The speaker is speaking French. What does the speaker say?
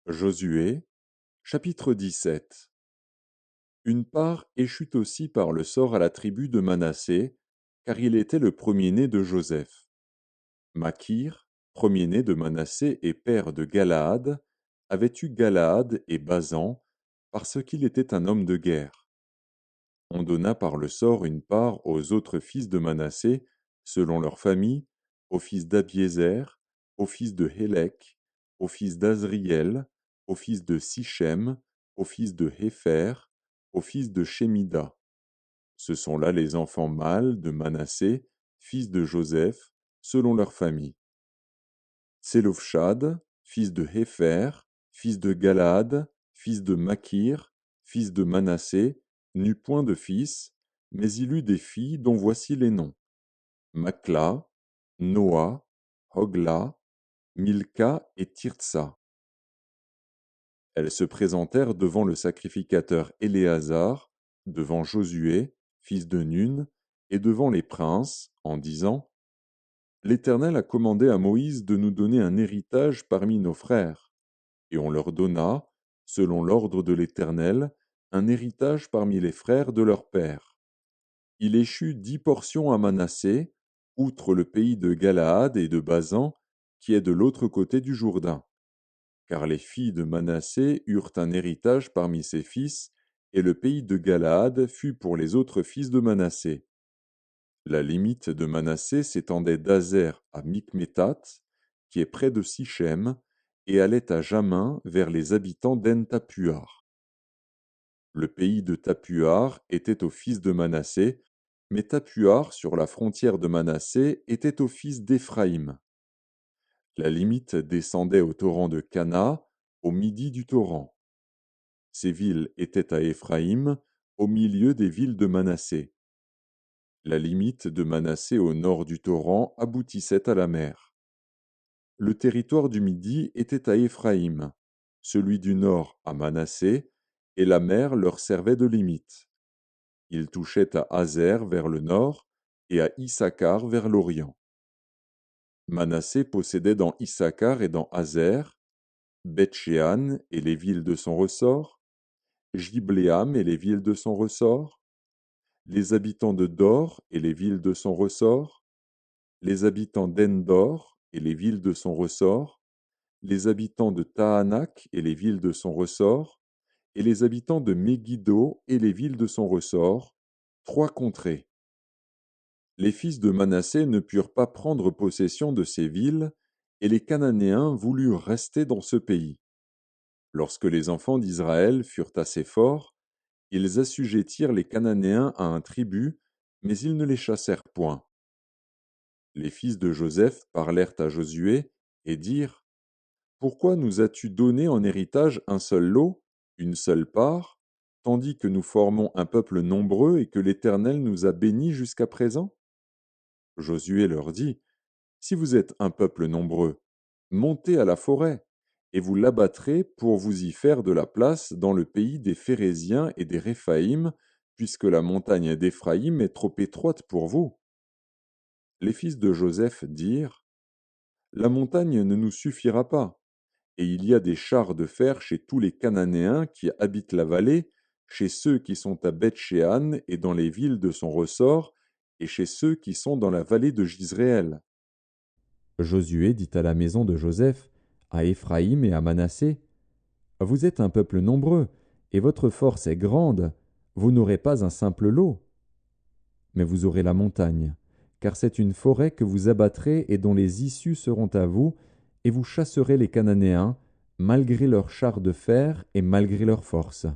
Josué, chapitre 17. Une part échut aussi par le sort à la tribu de Manassé, car il était le premier-né de Joseph. Makir, premier-né de Manassé et père de Galaad, avait eu Galaad et Basan, parce qu'il était un homme de guerre. On donna par le sort une part aux autres fils de Manassé, selon leur famille, aux fils d'Abiézer, aux fils de Hélec, aux fils d'Azriel, aux fils de Sichem, aux fils de Hépher, aux fils de Shémida. Ce sont là les enfants mâles de Manassé, fils de Joseph, selon leur famille. Tselophshad, fils de Hépher, fils de Galaad, fils de Makir, fils de Manassé, n'eut point de fils, mais il eut des filles dont voici les noms: Makla, Noa, Hogla, Milka et Tirtsa. Elles se présentèrent devant le sacrificateur Éléazar, devant Josué, fils de Nun, et devant les princes, en disant: L'Éternel a commandé à Moïse de nous donner un héritage parmi nos frères. Et on leur donna, selon l'ordre de l'Éternel, un héritage parmi les frères de leur père. Il échut 10 portions à Manassé, outre le pays de Galaad et de Basan, qui est de l'autre côté du Jourdain. Car les filles de Manassé eurent un héritage parmi ses fils, et le pays de Galaad fut pour les autres fils de Manassé. La limite de Manassé s'étendait d'Azer à Mikmétat, qui est près de Sichem, et allait à Jamin vers les habitants d'En-Tapuar. Le pays de Tapuar était aux fils de Manassé, mais Tapuar, sur la frontière de Manassé, était aux fils d'Éphraïm. La limite descendait au torrent de Cana, au midi du torrent. Ces villes étaient à Éphraïm, au milieu des villes de Manassé. La limite de Manassé au nord du torrent aboutissait à la mer. Le territoire du Midi était à Éphraïm, celui du nord à Manassé, et la mer leur servait de limite. Il touchait à Azer vers le nord et à Issacar vers l'orient. Manassé possédait dans Issacar et dans Azer Beth-Shean et les villes de son ressort, Jibléam et les villes de son ressort, les habitants de Dor et les villes de son ressort, les habitants d'Endor et les villes de son ressort, les habitants de Tahanak et les villes de son ressort, et les habitants de Megiddo et les villes de son ressort, 3 contrées. Les fils de Manassé ne purent pas prendre possession de ces villes, et les Cananéens voulurent rester dans ce pays. Lorsque les enfants d'Israël furent assez forts, ils assujettirent les Cananéens à un tribut, mais ils ne les chassèrent point. Les fils de Joseph parlèrent à Josué et dirent: Pourquoi nous as-tu donné en héritage un seul lot, une seule part, tandis que nous formons un peuple nombreux et que l'Éternel nous a bénis jusqu'à présent? Josué leur dit: Si vous êtes un peuple nombreux, montez à la forêt, et vous l'abattrez pour vous y faire de la place dans le pays des Phéréziens et des Réphaïm, puisque la montagne d'Éphraïm est trop étroite pour vous. Les fils de Joseph dirent: La montagne ne nous suffira pas, et il y a des chars de fer chez tous les Cananéens qui habitent la vallée, chez ceux qui sont à Beth-Shean et dans les villes de son ressort, et chez ceux qui sont dans la vallée de Jizréel. Josué dit à la maison de Joseph, à Éphraïm et à Manassé: Vous êtes un peuple nombreux, et votre force est grande, vous n'aurez pas un simple lot. Mais vous aurez la montagne, car c'est une forêt que vous abattrez et dont les issues seront à vous, et vous chasserez les Cananéens, malgré leurs chars de fer et malgré leur force.